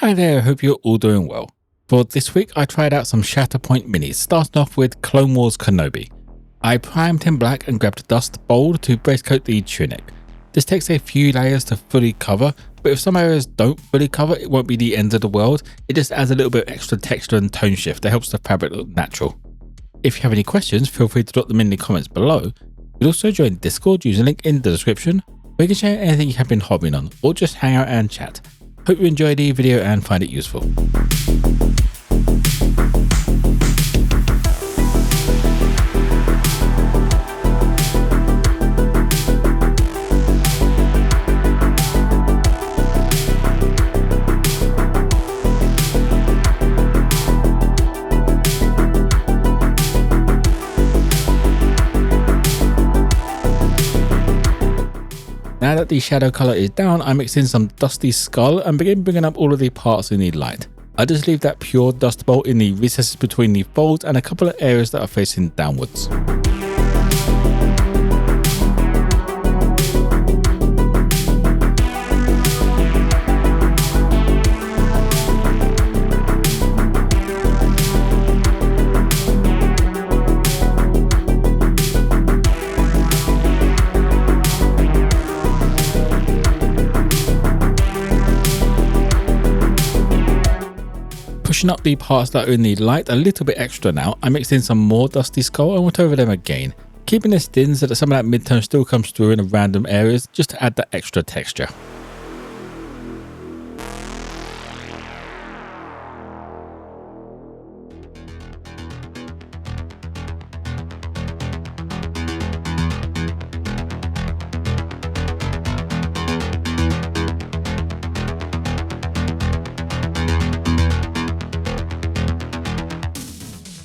Hi there, I hope you're all doing well. For this week I tried out some Shatterpoint minis, starting off with Clone Wars Kenobi. I primed him black and grabbed Dust Bowl to base coat the tunic. This takes a few layers to fully cover, but if some areas don't fully cover, it won't be the end of the world. It just adds a little bit of extra texture and tone shift that helps the fabric look natural. If you have any questions, feel free to drop them in the comments below. You can also join Discord using the link in the description, where you can share anything you have been hobbying on, or just hang out and chat. Hope you enjoyed the video and find it useful. Now that the shadow color is down, I mix in some Dusty Skull and begin bringing up all of the parts in the light. I just leave that pure Dust Bowl in the recesses between the folds and a couple of areas that are facing downwards. Pushing up the parts that are in the light a little bit extra now, I mixed in some more Dusty Skull and went over them again, keeping this thin so that some of that mid-tone still comes through in random areas just to add that extra texture.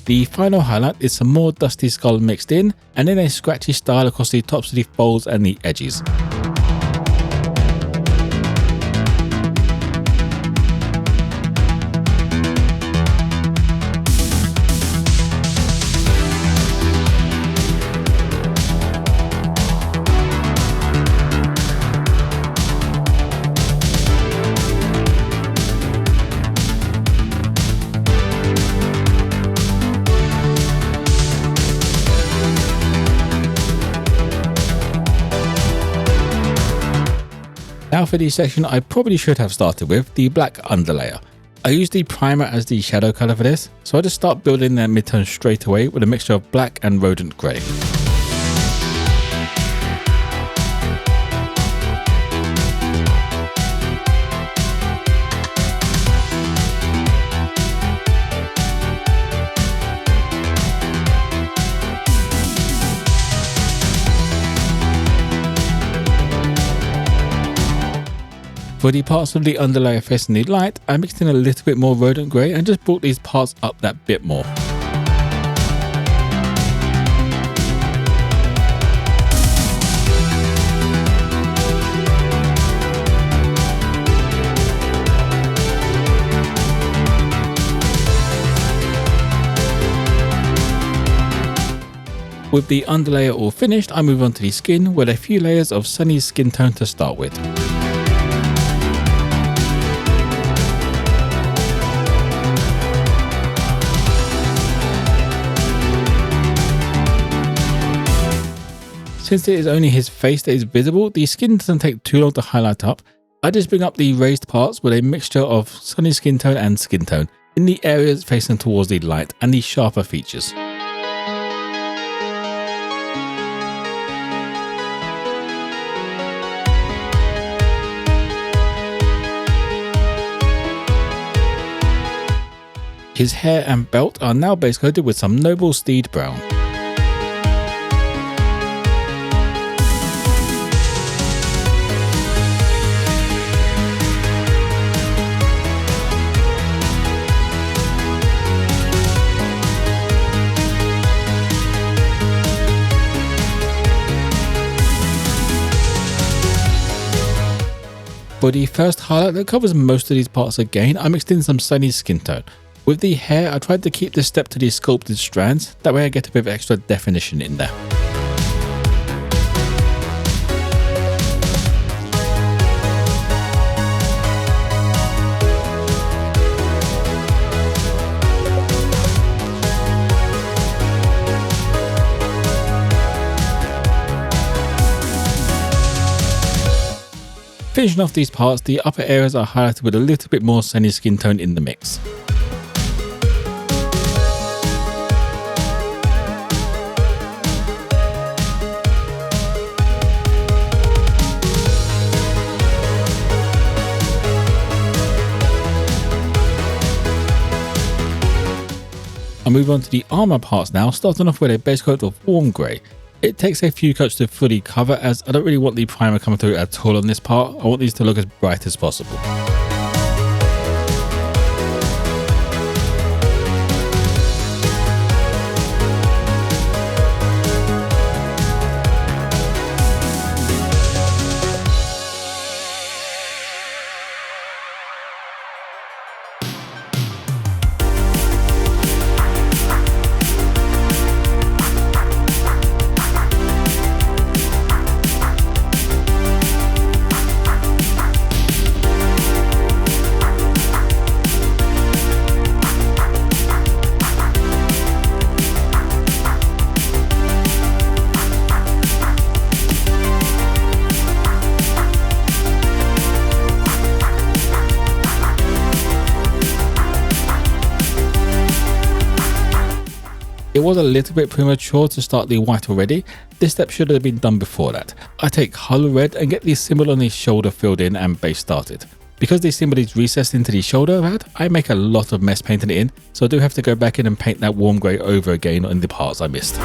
The final highlight is some more Dusty Skull mixed in, and then a scratchy style across the tops of the folds and the edges. Now for the section I probably should have started with, the black underlayer. I used the primer as the shadow color for this, so I just start building their midtone straight away with a mixture of black and Rodent grey. For the parts of the underlayer facing the light, I mixed in a little bit more Rodent grey and just brought these parts up that bit more. With the underlayer all finished, I move on to the skin with a few layers of Sunny's skin tone to start with. Since it is only his face that is visible, the skin doesn't take too long to highlight up. I just bring up the raised parts with a mixture of Sunny skin tone and skin tone in the areas facing towards the light and the sharper features. His hair and belt are now base coated with some Noble Steed Brown. For the first highlight that covers most of these parts again, I mixed in some Sunny skin tone. With the hair, I tried to keep this step to the sculpted strands, that way I get a bit of extra definition in there. Finishing off these parts, the upper areas are highlighted with a little bit more sunny skin tone in the mix. I'll move on to the armour parts now, starting off with a base coat of warm grey. It takes a few coats to fully cover, as I don't really want the primer coming through at all on this part. I want these to look as bright as possible. It was a little bit premature to start the white already. This step should have been done before that. I take Hull Red and get the symbol on the shoulder filled in and base started. Because the symbol is recessed into the shoulder pad, I make a lot of mess painting it in, so I do have to go back in and paint that warm grey over again on the parts I missed.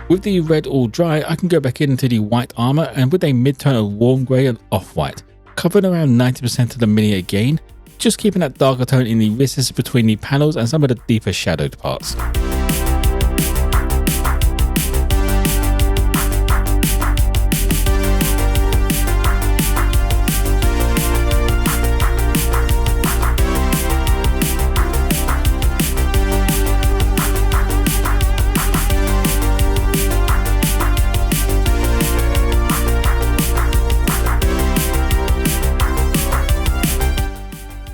With the red all dry, I can go back into the white armour and with a mid-tone of warm grey and off-white, covering around 90% of the mini again, just keeping that darker tone in the recesses between the panels and some of the deeper shadowed parts.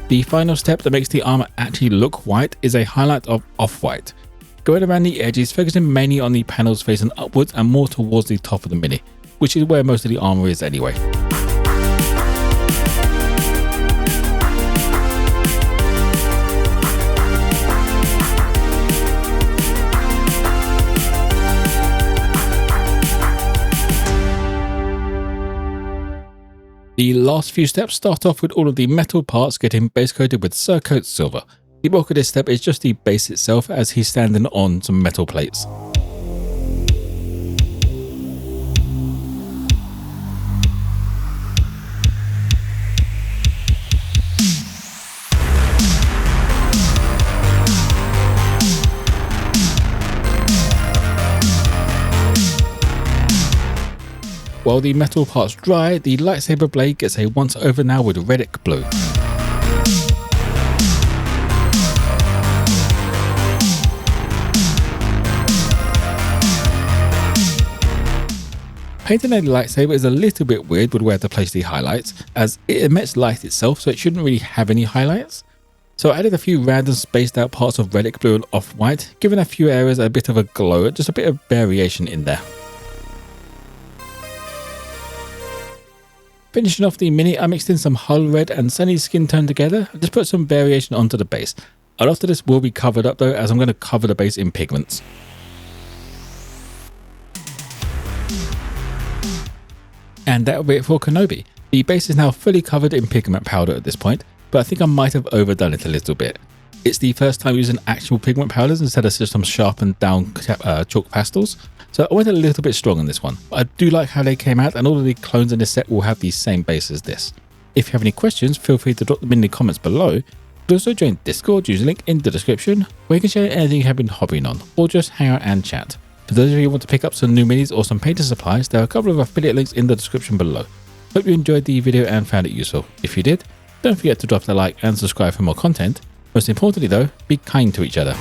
The final step that makes the armour actually look white is a highlight of off-white. Going around the edges, focusing mainly on the panels facing upwards and more towards the top of the mini, which is where most of the armour is anyway. The last few steps start off with all of the metal parts getting base coated with Cerakote silver. The bulk of this step is just the base itself as he's standing on some metal plates. While the metal parts dry, the lightsaber blade gets a once over now with Reddick blue. Painting a lightsaber is a little bit weird with where to place the highlights, as it emits light itself, so it shouldn't really have any highlights. So I added a few random spaced out parts of Reddick blue and off-white, giving a few areas a bit of a glow, just a bit of variation in there. Finishing off the mini, I mixed in some Hull Red and Sunny skin tone together and just put some variation onto the base. A lot of this will be covered up though, as I'm going to cover the base in pigments. And that will be it for Kenobi. The base is now fully covered in pigment powder at this point, but I think I might have overdone it a little bit. It's the first time using actual pigment powders instead of just some sharpened down chalk pastels, so I went a little bit strong on this one. But I do like how they came out, and all of the clones in this set will have the same base as this. If you have any questions, feel free to drop them in the comments below. You can also join Discord, use the link in the description, where you can share anything you have been hobbying on, or just hang out and chat. For those of you who want to pick up some new minis or some painting supplies, there are a couple of affiliate links in the description below. Hope you enjoyed the video and found it useful. If you did, don't forget to drop a like and subscribe for more content. Most importantly though, be kind to each other.